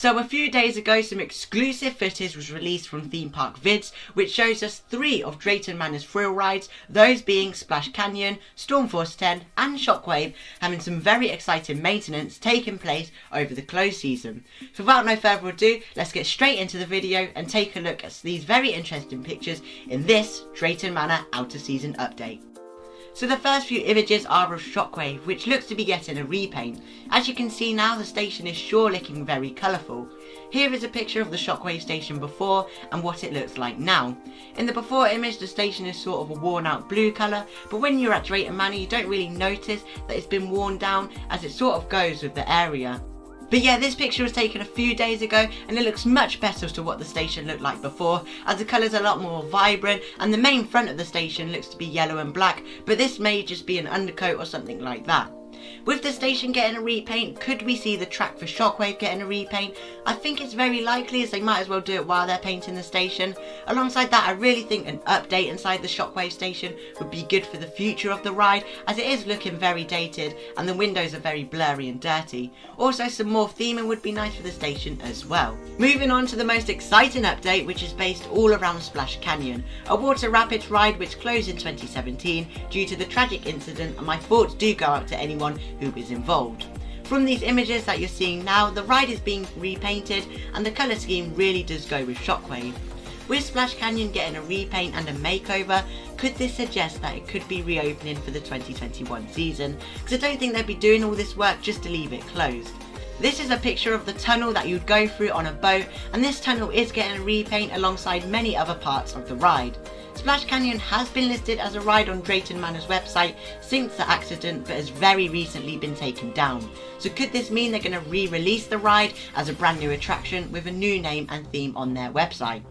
So a few days ago, some exclusive footage was released from Theme Park Vids, which shows us 3 of Drayton Manor's thrill rides, those being Splash Canyon, Stormforce 10 and Shockwave, having some very exciting maintenance taking place over the close season. So without no further ado, let's get straight into the video and take a look at these very interesting pictures in this Drayton Manor outer season update. So the first few images are of Shockwave, which looks to be getting a repaint. As you can see now, the station is sure looking very colourful. Here is a picture of the Shockwave Station before and what it looks like now. In the before image, the station is sort of a worn out blue colour, but when you're at Drayton Manor you don't really notice that it's been worn down, as it sort of goes with the area. But yeah, this picture was taken a few days ago and it looks much better to what the station looked like before, as the colours are a lot more vibrant and the main front of the station looks to be yellow and black, but this may just be an undercoat or something like that. With the station getting a repaint, could we see the track for Shockwave getting a repaint? I think it's very likely, as they might as well do it while they're painting the station. Alongside that, I really think an update inside the Shockwave Station would be good for the future of the ride, as it is looking very dated and the windows are very blurry and dirty. Also, some more theming would be nice for the station as well. Moving on to the most exciting update, which is based all around Splash Canyon, a water rapids ride which closed in 2017 due to the tragic incident, and my thoughts do go out to anyone who is involved. From these images that you're seeing now, the ride is being repainted and the colour scheme really does go with Shockwave. With Splash Canyon getting a repaint and a makeover, could this suggest that it could be reopening for the 2021 season? Because I don't think they'd be doing all this work just to leave it closed. This is a picture of the tunnel that you'd go through on a boat, and this tunnel is getting a repaint alongside many other parts of the ride. Splash Canyon has been listed as a ride on Drayton Manor's website since the accident, but has very recently been taken down. So could this mean they're going to re-release the ride as a brand new attraction with a new name and theme on their website?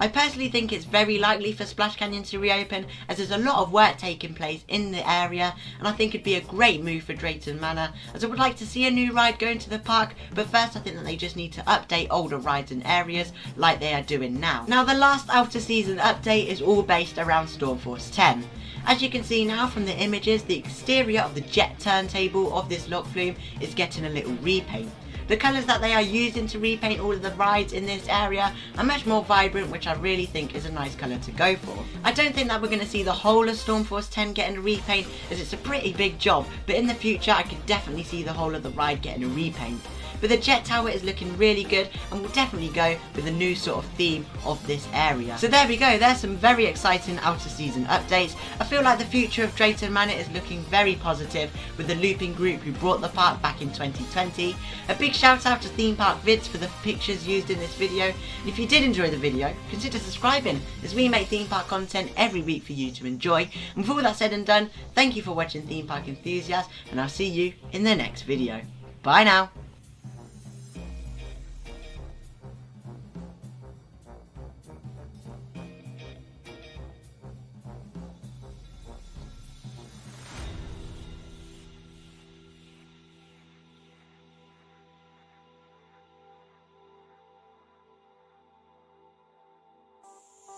I personally think it's very likely for Splash Canyon to reopen, as there's a lot of work taking place in the area, and I think it'd be a great move for Drayton Manor, as I would like to see a new ride go into the park, but first I think that they just need to update older rides and areas like they are doing now. Now the last outer season update is all based around Stormforce 10. As you can see now from the images, the exterior of the jet turntable of this lock flume is getting a little repaint. The colours that they are using to repaint all of the rides in this area are much more vibrant, which I really think is a nice colour to go for. I don't think that we're going to see the whole of Stormforce 10 getting a repaint, as it's a pretty big job, but in the future I could definitely see the whole of the ride getting a repaint. But the jet tower is looking really good and will definitely go with the new sort of theme of this area. So there we go, there's some very exciting outer season updates. I feel like the future of Drayton Manor is looking very positive with the looping group who brought the park back in 2020. A big shout out to Theme Park Vids for the pictures used in this video. And if you did enjoy the video, consider subscribing, as we make theme park content every week for you to enjoy. And with all that said and done, thank you for watching Theme Park Enthusiast, and I'll see you in the next video. Bye now.